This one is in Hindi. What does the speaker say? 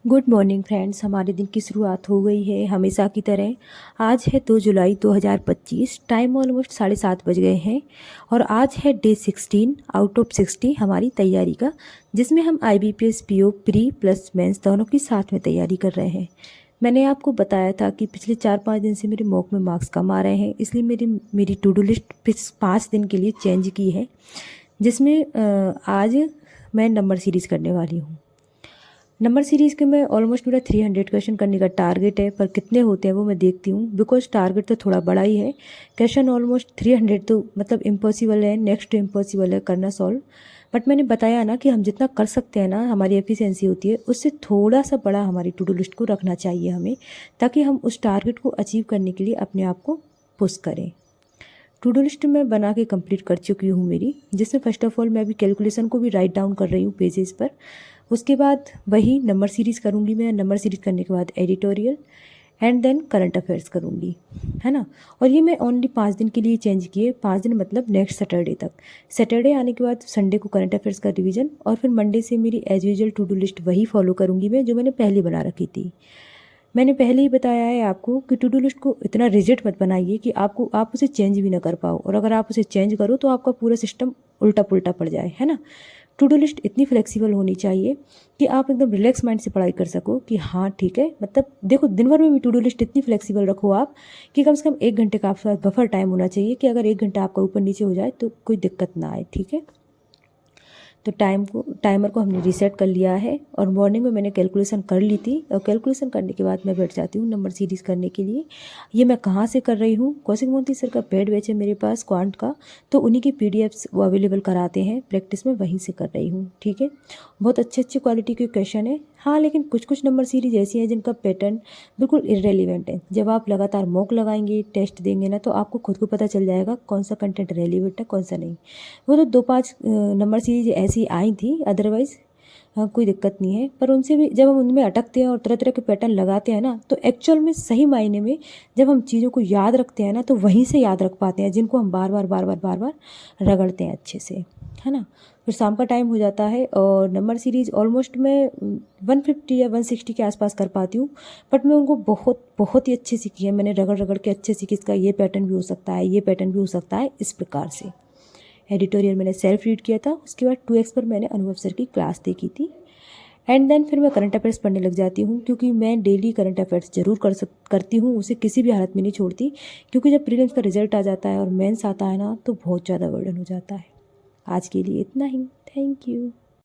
Good morning friends. हमारे दिन की शुरुआत हो गई है हमेशा की तरह। आज है 2 जुलाई 2025। टाइम ऑलमोस्ट 7:30 बज गए हैं और आज है डे 16 आउट ऑफ 60 हमारी तैयारी का, जिसमें हम IBPS PO pre plus mains दोनों की साथ में तैयारी कर रहे हैं। मैंने आपको बताया था कि पिछले 4-5 दिन से मेरे मॉक में मार्क्स कम आ रहे हैं, इसलिए मेरी टू डू लिस्ट 5 दिन के लिए चेंज की है, जिसमें आज मैं नंबर सीरीज़ करने वाली हूँ। नंबर सीरीज़ के मैं ऑलमोस्ट मेरा 300 क्वेश्चन करने का टारगेट है, पर कितने होते हैं वो मैं देखती हूँ, बिकॉज टारगेट तो थोड़ा बड़ा ही है। क्वेश्चन ऑलमोस्ट 300 तो मतलब इम्पॉसिबल है, नेक्स्ट टू इम्पॉसिबल है करना सॉल्व। बट मैंने बताया ना कि हम जितना कर सकते हैं ना, हमारी एफिशिएंसी होती है, उससे थोड़ा सा बड़ा हमारी टू डू लिस्ट को रखना चाहिए हमें, ताकि हम उस टारगेट को अचीव करने के लिए अपने आप को पुश करें। टू डू लिस्ट मैं बना के कंप्लीट कर चुकी हूँ मेरी, जिसमें फर्स्ट ऑफ ऑल मैं अभी कैलकुलेशन को भी राइट डाउन कर रही हूँ पेजेस पर। उसके बाद वही नंबर सीरीज़ करूँगी मैं। नंबर सीरीज़ करने के बाद editorial and then current affairs करूँगी, है ना। और ये मैं ओनली 5 दिन के लिए चेंज किए। 5 दिन मतलब नेक्स्ट सैटरडे तक। सैटरडे आने के बाद संडे को करंट अफेयर्स का रिवीजन, और फिर मंडे से मेरी as usual to do list वही फॉलो करूँगी मैं, जो मैंने पहले बना रखी थी। मैंने पहले ही बताया है आपको कि टू डू लिस्ट को इतना रिजिड मत बनाइए कि आप उसे चेंज भी ना कर पाओ, और अगर आप उसे चेंज करो तो आपका पूरा सिस्टम उल्टा पुल्टा पड़ जाए, है ना। टू डू लिस्ट इतनी फ्लेक्सिबल होनी चाहिए कि आप एकदम रिलैक्स माइंड से पढ़ाई कर सको कि हाँ ठीक है। मतलब देखो, दिन भर में भी टू डू लिस्ट इतनी फ्लेक्सिबल रखो आप कि कम से कम 1 घंटे का आपके पास बफर टाइम होना चाहिए, कि अगर 1 घंटा आपका ऊपर नीचे हो जाए तो कोई दिक्कत ना आए, ठीक है। तो टाइमर को हमने रीसेट कर लिया है, और मॉर्निंग में मैंने कैलकुलेशन कर ली थी, और कैलकुलेशन करने के बाद मैं बैठ जाती हूँ नंबर सीरीज़ करने के लिए। ये मैं कहाँ से कर रही हूँ, कौशिक मोती सर का पेड बैच है मेरे पास क्वांट का, तो उन्हीं की PDFs वो अवेलेबल कराते हैं प्रैक्टिस में, वहीं से कर रही हूँ, ठीक है। बहुत अच्छे क्वालिटी के क्वेश्चन है, हाँ, लेकिन कुछ नंबर सीरीज ऐसी हैं जिनका पैटर्न बिल्कुल इरेलीवेंट है। जब आप लगातार मॉक लगाएंगे, टेस्ट देंगे ना, तो आपको खुद को पता चल जाएगा कौन सा कंटेंट रेलिवेंट है कौन सा नहीं। वो तो 2-5 नंबर सीरीज ऐसी आई थी, अदरवाइज हाँ कोई दिक्कत नहीं है। पर उनसे भी जब हम उनमें अटकते हैं और तरह तरह के पैटर्न लगाते हैं ना, तो एक्चुअल में सही मायने में जब हम चीज़ों को याद रखते हैं ना, तो वहीं से याद रख पाते हैं जिनको हम बार बार रगड़ते हैं अच्छे से, है ना। फिर शाम का टाइम हो जाता है, और नंबर सीरीज ऑलमोस्ट मैं 150 या 160 के आसपास कर पाती हूँ। बट मैं उनको बहुत ही अच्छे से किया, मैंने रगड़ के अच्छे से कि इसका ये पैटर्न भी हो सकता है, ये पैटर्न भी हो सकता है, इस प्रकार से। एडिटोरियल मैंने सेल्फ रीड किया था, उसके बाद 2x पर मैंने अनुभव सर की क्लास देखी थी। एंड देन फिर मैं करंट अफेयर्स पढ़ने लग जाती हूँ, क्योंकि मैं डेली करंट अफेयर्स जरूर करती हूँ, उसे किसी भी हालत में नहीं छोड़ती। क्योंकि जब प्रीलिम्स का रिजल्ट आ जाता है और मेंस आता है ना, तो बहुत ज़्यादा बर्डन हो जाता है। आज के लिए इतना ही। Thank you.